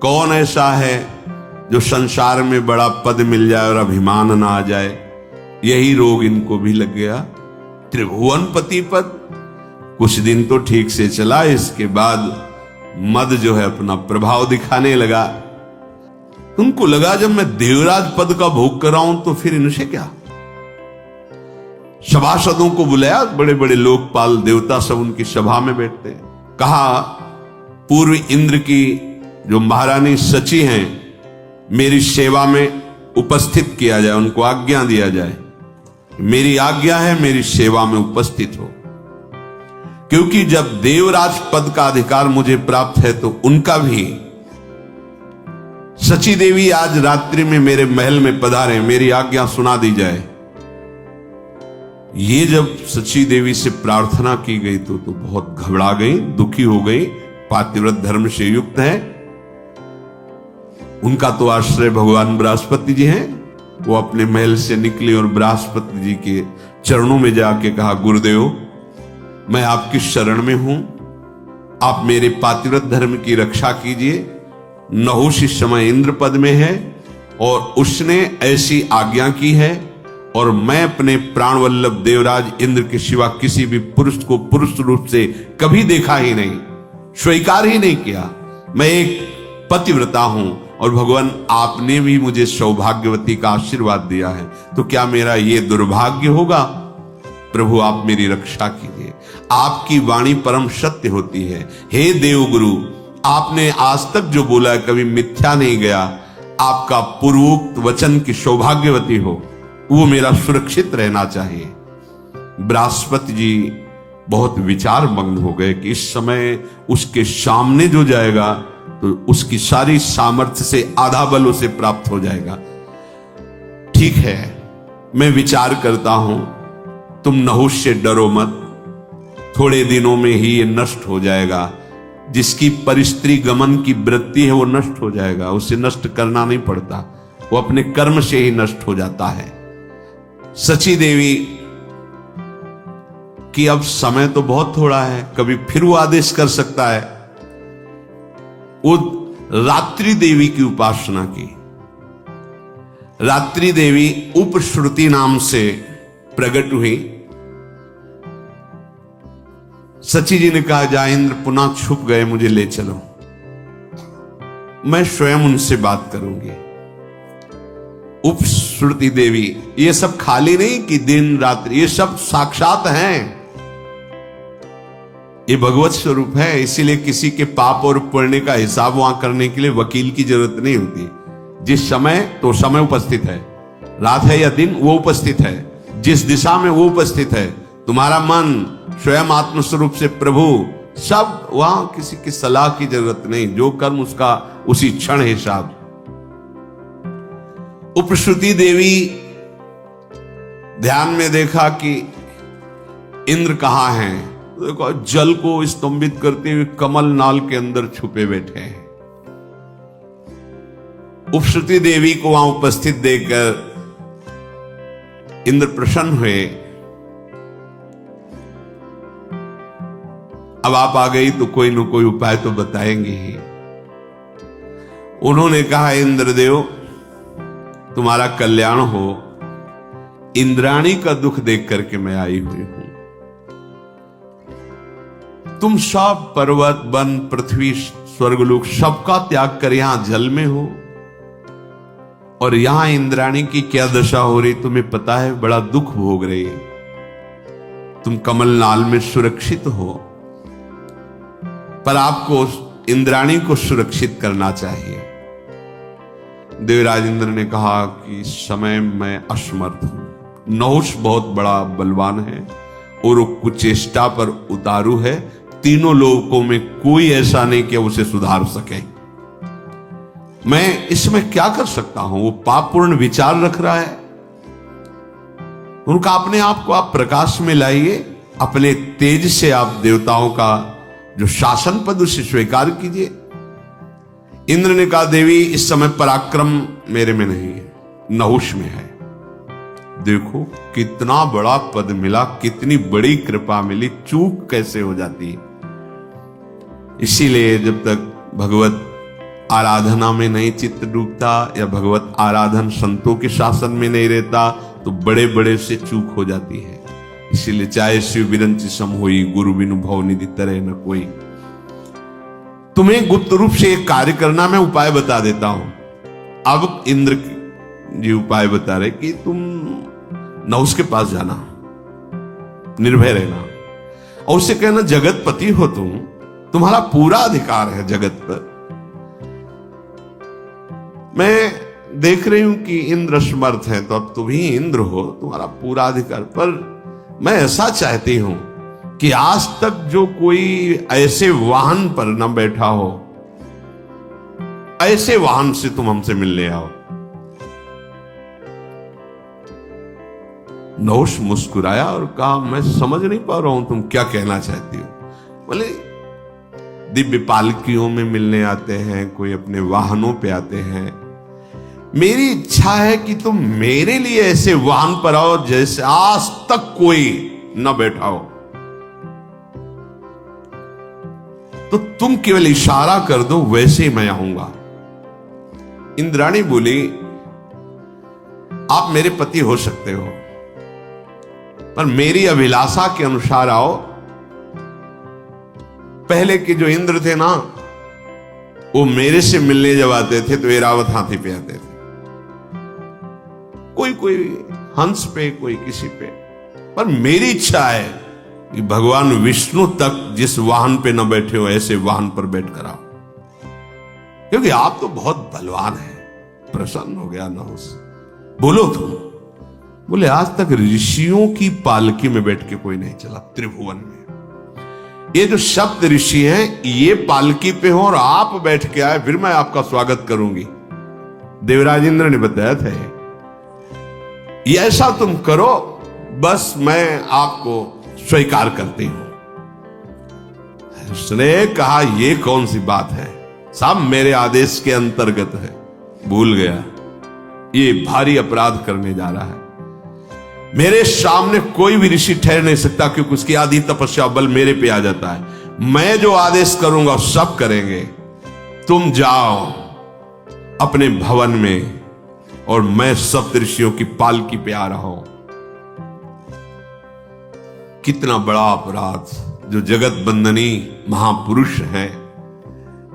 कौन ऐसा है जो संसार में बड़ा पद मिल जाए और अभिमान ना आ जाए। यही रोग इनको भी लग गया। त्रिभुवनपति पद कुछ दिन तो ठीक से चला, इसके बाद मद जो है अपना प्रभाव दिखाने लगा। उनको लगा जब मैं देवराज पद का भोग कर रहा हूं तो फिर इनसे क्या। सभासदों को बुलाया, बड़े बड़े लोकपाल देवता सब उनकी सभा में बैठते हैं। कहा पूर्व इंद्र की जो महारानी सची हैं मेरी सेवा में उपस्थित किया जाए, उनको आज्ञा दिया जाए। मेरी आज्ञा है मेरी सेवा में उपस्थित हो, क्योंकि जब देवराज पद का अधिकार मुझे प्राप्त है तो उनका भी। सची देवी आज रात्रि में मेरे महल में पधारे, मेरी आज्ञा सुना दी जाए। ये जब सची देवी से प्रार्थना की गई तो बहुत घबरा गई, दुखी हो गई। पातिव्रत धर्म से युक्त है, उनका तो आश्रय भगवान बृहस्पति जी हैं। वो अपने महल से निकले और बृहस्पति जी के चरणों में जाके कहा, गुरुदेव मैं आपकी शरण में हूं, आप मेरे पातिव्रत धर्म की रक्षा कीजिए। नहुष इस समय इंद्र पद में है और उसने ऐसी आज्ञा की है और मैं अपने प्राण वल्लभ देवराज इंद्र के सिवा किसी भी पुरुष को पुरुष रूप से कभी देखा ही नहीं, स्वीकार ही नहीं किया। मैं एक पतिव्रता हूं और भगवान आपने भी मुझे सौभाग्यवती का आशीर्वाद दिया है, तो क्या मेरा ये दुर्भाग्य होगा। प्रभु आप मेरी रक्षा कीजिए, आपकी वाणी परम सत्य होती है। हे देवगुरु, आपने आज तक जो बोला कभी मिथ्या नहीं गया। आपका पूर्वोक्त वचन की सौभाग्यवती हो, वो मेरा सुरक्षित रहना चाहिए। बृहस्पति जी बहुत विचार मग्न हो गए कि इस समय उसके सामने जो जाएगा तो उसकी सारी सामर्थ्य से आधा बल उसे प्राप्त हो जाएगा। ठीक है, मैं विचार करता हूं, तुम नहुष से डरो मत, थोड़े दिनों में ही ये नष्ट हो जाएगा। जिसकी परिस्त्री गमन की वृत्ति है वो नष्ट हो जाएगा, उसे नष्ट करना नहीं पड़ता, वो अपने कर्म से ही नष्ट हो जाता है। सची देवी कि अब समय तो बहुत थोड़ा है, कभी फिर वो आदेश कर सकता है। वो रात्रि देवी की उपासना की। रात्रि देवी उपश्रुति नाम से प्रकट हुई। सची जी ने कहा, जा इंद्र पुनः छुप गए, मुझे ले चलो, मैं स्वयं उनसे बात करूंगी। उपश्रुति देवी, ये सब खाली नहीं कि दिन रात्रि, ये सब साक्षात हैं, ये भगवत स्वरूप है। इसीलिए किसी के पाप और पुण्य का हिसाब वहां करने के लिए वकील की जरूरत नहीं होती। जिस समय तो समय उपस्थित है, रात है या दिन वो उपस्थित है, जिस दिशा में वो उपस्थित है। तुम्हारा मन स्वयं आत्मस्वरूप से प्रभु, सब वहां किसी की सलाह की जरूरत नहीं, जो कर्म उसका उसी क्षण हिसाब। उपश्रुति देवी ध्यान में देखा कि इंद्र कहां हैं, तो देखो जल को स्तंभित करते हुए कमल नाल के अंदर छुपे बैठे हैं। उपश्रुति देवी को वहां उपस्थित देखकर इंद्र प्रसन्न हुए। अब आप आ गई तो कोई न कोई उपाय तो बताएंगे ही। उन्होंने कहा, इंद्रदेव तुम्हारा कल्याण हो, इंद्राणी का दुख देख करके मैं आई हुई हूं। तुम सब पर्वत वन पृथ्वी स्वर्गलोक सबका त्याग कर यहां जल में हो, और यहां इंद्राणी की क्या दशा हो रही तुम्हें पता है, बड़ा दुख भोग रही है। तुम कमल नाल में सुरक्षित हो, पर आपको इंद्राणी को सुरक्षित करना चाहिए। देवराज इंद्र ने कहा कि इस समय मैं असमर्थ हूं। नहुष बहुत बड़ा बलवान है और वो कुचेष्टा पर उतारू है। तीनों लोगों में कोई ऐसा नहीं कि उसे सुधार सके। मैं इसमें क्या कर सकता हूं। वो पापपूर्ण विचार रख रहा है। उनका अपने आप को आप प्रकाश में लाइए, अपने तेज से आप देवताओं का जो शासन पद उसे स्वीकार कीजिए। इंद्र ने कहा, देवी इस समय पराक्रम मेरे में नहीं है, नहुष में है। देखो कितना बड़ा पद मिला, कितनी बड़ी कृपा मिली, चूक कैसे हो जाती है। इसीलिए जब तक भगवत आराधना में नहीं चित्त डूबता या भगवत आराधन संतों के शासन में नहीं रहता तो बड़े बड़े से चूक हो जाती है। इसीलिए चाहे शिव विरंची सम होई, गुरु बिनु भव निधि तरह न कोई। तुम्हें गुप्त रूप से एक कार्य करना, मैं उपाय बता देता हूं। अब इंद्र जी उपाय बता रहे कि तुम नहुष के पास जाना, निर्भय रहना और उससे कहना जगतपति हो तुम, तुम्हारा पूरा अधिकार है जगत पर। मैं देख रही हूं कि इंद्र समर्थ है, तो अब तुम ही इंद्र हो, तुम्हारा पूरा अधिकार। पर मैं ऐसा चाहती हूं कि आज तक जो कोई ऐसे वाहन पर न बैठा हो, ऐसे वाहन से तुम हमसे मिलने आओ। नहुष मुस्कुराया और कहा मैं समझ नहीं पा रहा हूं तुम क्या कहना चाहती हो। बोले दिव्य पालकियों में मिलने आते हैं, कोई अपने वाहनों पे आते हैं। मेरी इच्छा है कि तुम मेरे लिए ऐसे वाहन पर आओ जैसे आज तक कोई न बैठा हो। तो तुम केवल इशारा कर दो, वैसे ही मैं आऊंगा। इंद्राणी बोली आप मेरे पति हो सकते हो, पर मेरी अभिलाषा के अनुसार आओ। पहले के जो इंद्र थे ना, वो मेरे से मिलने जब आते थे तो ऐरावत हाथी पे आते थे, कोई हंस पे, कोई किसी पे। पर मेरी इच्छा है कि भगवान विष्णु तक जिस वाहन पे न बैठे हो ऐसे वाहन पर बैठ कर आओ, क्योंकि आप तो बहुत बलवान हैं। प्रसन्न हो गया नहुष। बोलो तुम। बोले आज तक ऋषियों की पालकी में बैठ के कोई नहीं चला त्रिभुवन में। ये जो सप्त ऋषि हैं ये पालकी पे हो और आप बैठ के आए, फिर मैं आपका स्वागत करूंगी। देवराज इंद्र ने बताया था ये ऐसा तुम करो, बस मैं आपको स्वीकार करती हूं। उसने कहा ये कौन सी बात है, सब मेरे आदेश के अंतर्गत है। भूल गया, ये भारी अपराध करने जा रहा है। मेरे सामने कोई भी ऋषि ठहर नहीं सकता, क्योंकि उसकी आदि तपस्या बल मेरे पे आ जाता है। मैं जो आदेश करूंगा सब करेंगे। तुम जाओ अपने भवन में और मैं सप्त ऋषियों की पालकी पे आ रहा हूं। कितना बड़ा अपराध। जो जगत बंदनी महापुरुष हैं,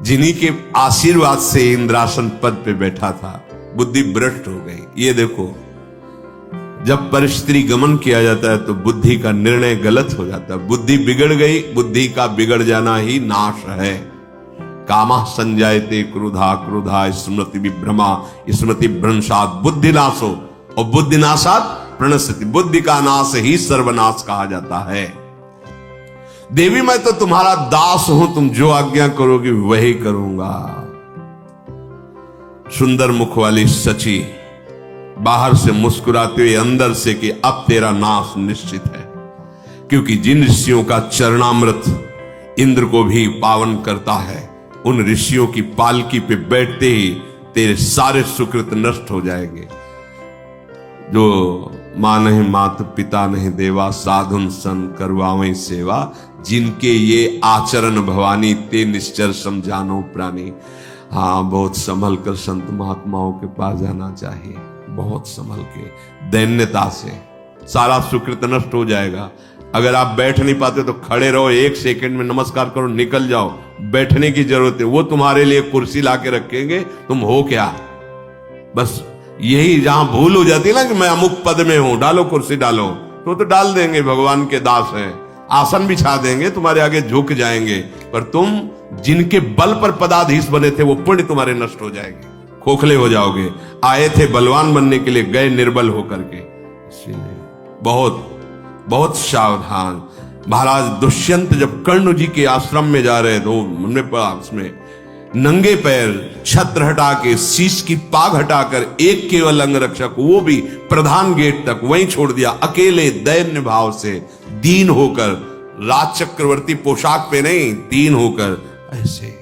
जिन्हीं के आशीर्वाद से इंद्रासन पद पे बैठा था, बुद्धि भ्रष्ट हो गई। ये देखो, जब परिस्त्री गमन किया जाता है तो बुद्धि का निर्णय गलत हो जाता है। बुद्धि बिगड़ गई, बुद्धि का बिगड़ जाना ही नाश है। कामा संजायते क्रोधा, क्रोधा स्मृति विभ्रमा, स्मृति भ्रंशात बुद्धिनाशो, और बुद्धिनाशात प्रणश्यति। बुद्धि का नाश ही सर्वनाश कहा जाता है। देवी मैं तो तुम्हारा दास हूं, तुम जो आज्ञा करोगी वही करूंगा। सुंदर मुख वाली सची बाहर से मुस्कुराते हुए अंदर से कि अब तेरा नाश निश्चित है, क्योंकि जिन ऋषियों का चरणामृत इंद्र को भी पावन करता है, उन ऋषियों की पालकी पे बैठते ही तेरे सारे सुकृत नष्ट हो जाएंगे। जो मां नहीं मात पिता नहीं देवा, साधुन सन करवावें सेवा, जिनके ये आचरण भवानी ते निश्चर समझानो प्राणी। हाँ, बहुत संभल कर संत महात्माओं के पास जाना चाहिए, बहुत संभल के, दैन्यता से। सारा सुकृत नष्ट हो जाएगा। अगर आप बैठ नहीं पाते तो खड़े रहो, 1 सेकंड में नमस्कार करो, निकल जाओ। बैठने की जरूरत है, वो तुम्हारे लिए कुर्सी ला के रखेंगे, तुम हो क्या। बस यही जहां भूल हो जाती है ना कि मैं अमुक पद में हूं, डालो कुर्सी डालो, तो डाल देंगे, भगवान के दास हैं, आसन बिछा देंगे, तुम्हारे आगे झुक जाएंगे। पर तुम जिनके बल पर पदाधीश बने थे, वो पुण्य तुम्हारे नष्ट हो जाएंगे, खोखले हो जाओगे। आए थे बलवान बनने के लिए, गए निर्बल होकर के। इसीलिए बहुत बहुत सावधान। महाराज दुष्यंत जब कर्ण जी के आश्रम में जा रहे तो उन्होंने पास में नंगे पैर छत्र हटा के, शीश की पाग हटाकर, एक केवल अंगरक्षक, वो भी प्रधान गेट तक वहीं छोड़ दिया, अकेले दैन्य भाव से, दीन होकर, राज चक्रवर्ती पोशाक पे नहीं, दीन होकर ऐसे।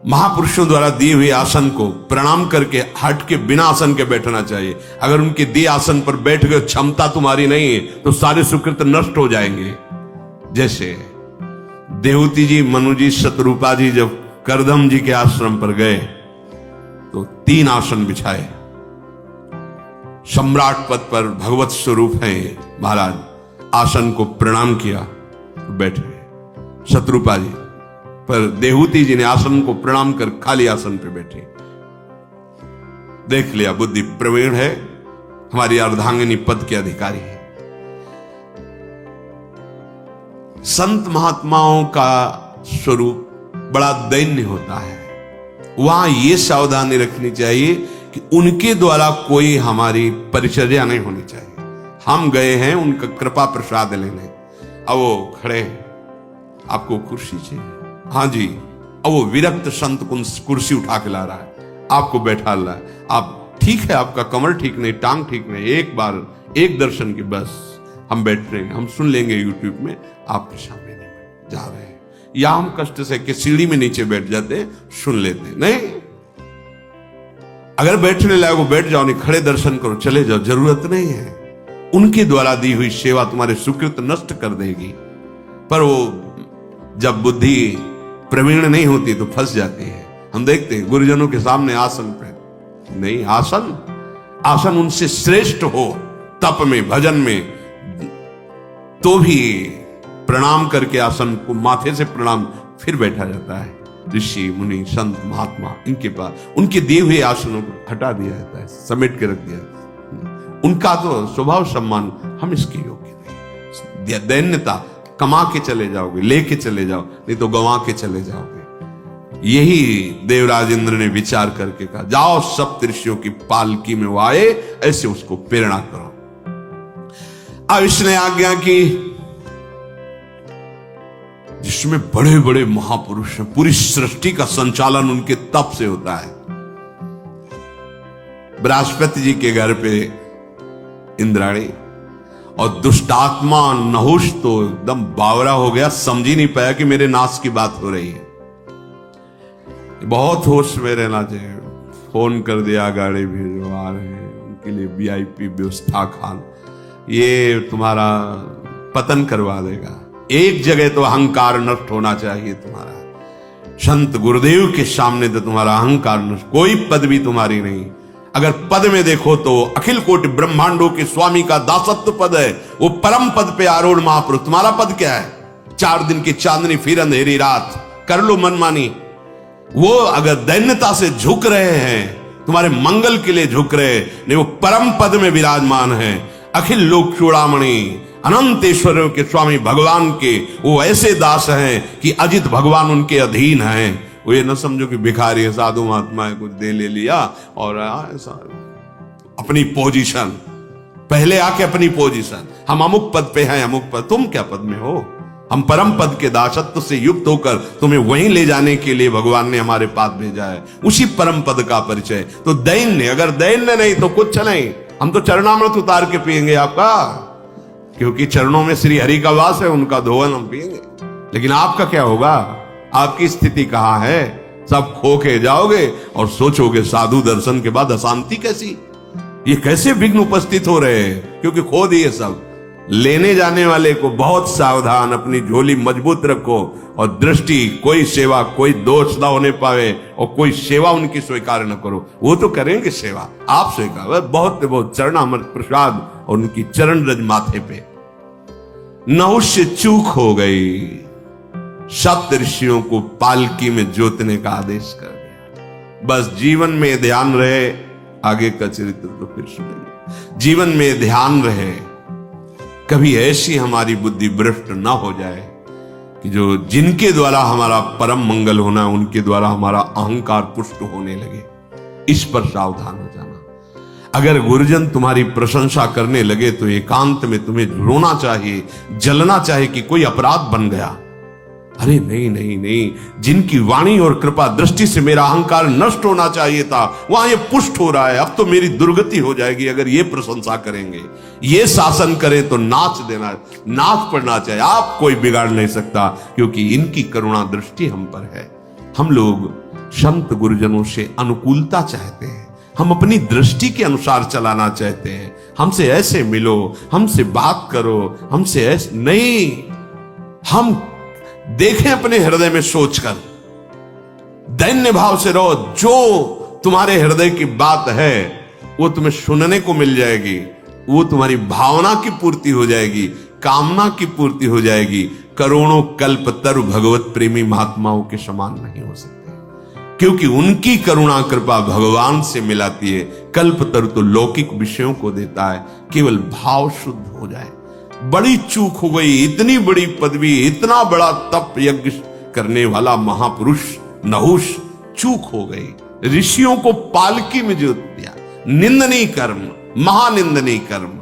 महापुरुषों द्वारा दिए हुए आसन को प्रणाम करके हट के बिना आसन के बैठना चाहिए। अगर उनके दिए आसन पर बैठ गए, क्षमता तुम्हारी नहीं है, तो सारे सुकृत नष्ट हो जाएंगे। जैसे देवती जी, मनु जी, शतरूपा जी जब करदम जी के आश्रम पर गए तो 3 आसन बिछाए। सम्राट पद पर भगवत स्वरूप हैं ये महाराज, आसन को प्रणाम किया तो बैठे। शत्रुपा जी पर देहूती जी ने आसन को प्रणाम कर खाली आसन पे बैठे। देख लिया बुद्धि प्रवीण है, हमारी अर्धांगिनी पद के अधिकारी है। संत महात्माओं का स्वरूप बड़ा दैन्य होता है। वहां यह सावधानी रखनी चाहिए कि उनके द्वारा कोई हमारी परिचर्या नहीं होनी चाहिए। हम गए हैं उनका कृपा प्रसाद लेने, अब वो खड़े हैं, आपको कुर्सी चाहिए? हाँ जी। अब वो विरक्त संत कुर्सी उठा के ला रहा है, आपको बैठा रहा है। आप ठीक है, आपका कमर ठीक नहीं, टांग ठीक नहीं, एक बार एक दर्शन की बस हम बैठ रहे हैं, हम सुन लेंगे यूट्यूब में, आपके सामने नहीं जा रहे हैं। या हम कष्ट से कि सीढ़ी में नीचे बैठ जाते, सुन लेते। नहीं, अगर बैठने लायक बैठ जाओ, नहीं खड़े दर्शन करो, चले जाओ, जरूरत नहीं है। उनके द्वारा दी हुई सेवा तुम्हारे सुकृत नष्ट कर देगी। पर वो जब बुद्धि प्रवीण नहीं होती तो फंस जाती है। हम देखते हैं गुरुजनों के सामने आसन पे नहीं, आसन उनसे श्रेष्ठ हो तप में भजन में तो भी प्रणाम करके आसन को माथे से प्रणाम फिर बैठा जाता है। ऋषि मुनि संत महात्मा इनके पास उनके दिए हुए आसनों को हटा दिया जाता है, समेट के रख दिया जाता है। उनका तो स्वभाव सम्मान, हम इसके योग्य नहीं। दैन्यता कमा के चले जाओगे, लेके चले जाओ, नहीं तो गंवा के चले जाओगे। यही देवराज इंद्र ने विचार करके कहा, जाओ सप्तऋषियों की पालकी में वो आए, ऐसे उसको प्रेरणा करो। अब इसने आज्ञा की, जिसमें बड़े बड़े महापुरुष हैं, पूरी सृष्टि का संचालन उनके तप से होता है। बृहस्पति जी के घर पे इंद्राणी और दुष्टात्मा नहुष तो एकदम बावरा हो गया, समझ ही नहीं पाया कि मेरे नाश की बात हो रही है। बहुत होश में रहना चाहिए। फोन कर दिया, गाड़ी भेजो, आ रहे हैं, उनके लिए VIP व्यवस्था खान, ये तुम्हारा पतन करवा देगा। एक जगह तो अहंकार नष्ट होना चाहिए तुम्हारा। संत गुरुदेव के सामने तो तुम्हारा अहंकार नष्ट, कोई पद भी तुम्हारी नहीं। अगर पद में देखो तो अखिल कोटि ब्रह्मांडों के स्वामी का दासत्व पद है, वो परम पद पे आरूढ़ महापुरुष। तुम्हारा पद क्या है? 4 दिन की चांदनी फिर अंधेरी रात, कर लो मनमानी। वो अगर दैन्यता से झुक रहे हैं, तुम्हारे मंगल के लिए झुक रहे नहीं, वो परम पद में विराजमान है। अखिल लोक चूड़ामणि अनंत ऐश्वर्यों के स्वामी भगवान के वो ऐसे दास हैं कि अजित भगवान उनके अधीन हैं। वो ये न समझो कि भिखारी है, साधु महात्मा है, कुछ दे ले लिया और ऐसा अपनी पोजीशन, पहले आके अपनी पोजीशन, हम अमुक पद पे हैं, अमुक पद। तुम क्या पद में हो? हम परम पद के दासत्व से युक्त होकर तुम्हें वहीं ले जाने के लिए भगवान ने हमारे पास भेजा है, उसी परम पद का परिचय। तो दैन्य, अगर दैन्य नहीं तो कुछ नहीं। हम तो चरणामृत उतार के पिएंगे आपका, क्योंकि चरणों में श्री हरि का वास है, उनका धोवन हम पिएंगे। लेकिन आपका क्या होगा? आपकी स्थिति कहां है? सब खो के जाओगे और सोचोगे साधु दर्शन के बाद अशांति कैसी, ये कैसे विघ्न उपस्थित हो रहे हैं, क्योंकि खो दिए सब। लेने जाने वाले को बहुत सावधान, अपनी झोली मजबूत रखो और दृष्टि, कोई सेवा, कोई दोष ना होने पावे और कोई सेवा उनकी स्वीकार न करो। वो तो करेंगे सेवा, आप स्वीकार, बहुत बहुत चरणामृत प्रसाद और उनकी चरण रज माथे पे। नहुष से चूक हो गई, सप्तऋषियों को पालकी में जोतने का आदेश कर दिया। बस जीवन में ध्यान रहे, आगे का चरित्र तो फिर सुनेंगे। जीवन में ध्यान रहे, कभी ऐसी हमारी बुद्धि भ्रष्ट ना हो जाए कि जो जिनके द्वारा हमारा परम मंगल होना है, उनके द्वारा हमारा अहंकार पुष्ट होने लगे। इस पर सावधान हो जाना। अगर गुरुजन तुम्हारी प्रशंसा करने लगे तो एकांत में तुम्हें रोना चाहिए, जलना चाहिए कि कोई अपराध बन गया। अरे नहीं नहीं नहीं, जिनकी वाणी और कृपा दृष्टि से मेरा अहंकार नष्ट होना चाहिए था, वहां ये पुष्ट हो रहा है। अब तो मेरी दुर्गति हो जाएगी अगर ये प्रशंसा करेंगे, ये शासन करें तो नाच देना, नाच पड़ना चाहिए। आप कोई बिगाड़ नहीं सकता, क्योंकि इनकी करुणा दृष्टि हम पर है। हम लोग संत गुरुजनों से अनुकूलता चाहते हैं, हम अपनी दृष्टि के अनुसार चलाना चाहते हैं। हमसे ऐसे मिलो, हमसे बात करो, हमसे ऐसे नहीं। हम देखें अपने हृदय में सोचकर, दैन्य भाव से रहो। जो तुम्हारे हृदय की बात है वो तुम्हें सुनने को मिल जाएगी, वो तुम्हारी भावना की पूर्ति हो जाएगी, कामना की पूर्ति हो जाएगी। करोड़ों कल्प तरु भगवत प्रेमी महात्माओं के समान नहीं हो सकते, क्योंकि उनकी करुणा कृपा भगवान से मिलाती है। कल्प तरु तो लौकिक विषयों को देता है, केवल भाव शुद्ध हो जाए। बड़ी चूक हो गई, इतनी बड़ी पदवी, इतना बड़ा तप यज्ञ करने वाला महापुरुष नहुष, चूक हो गई। ऋषियों को पालकी में जोत दिया। निंदनीय कर्म, महानिंदनीय कर्म।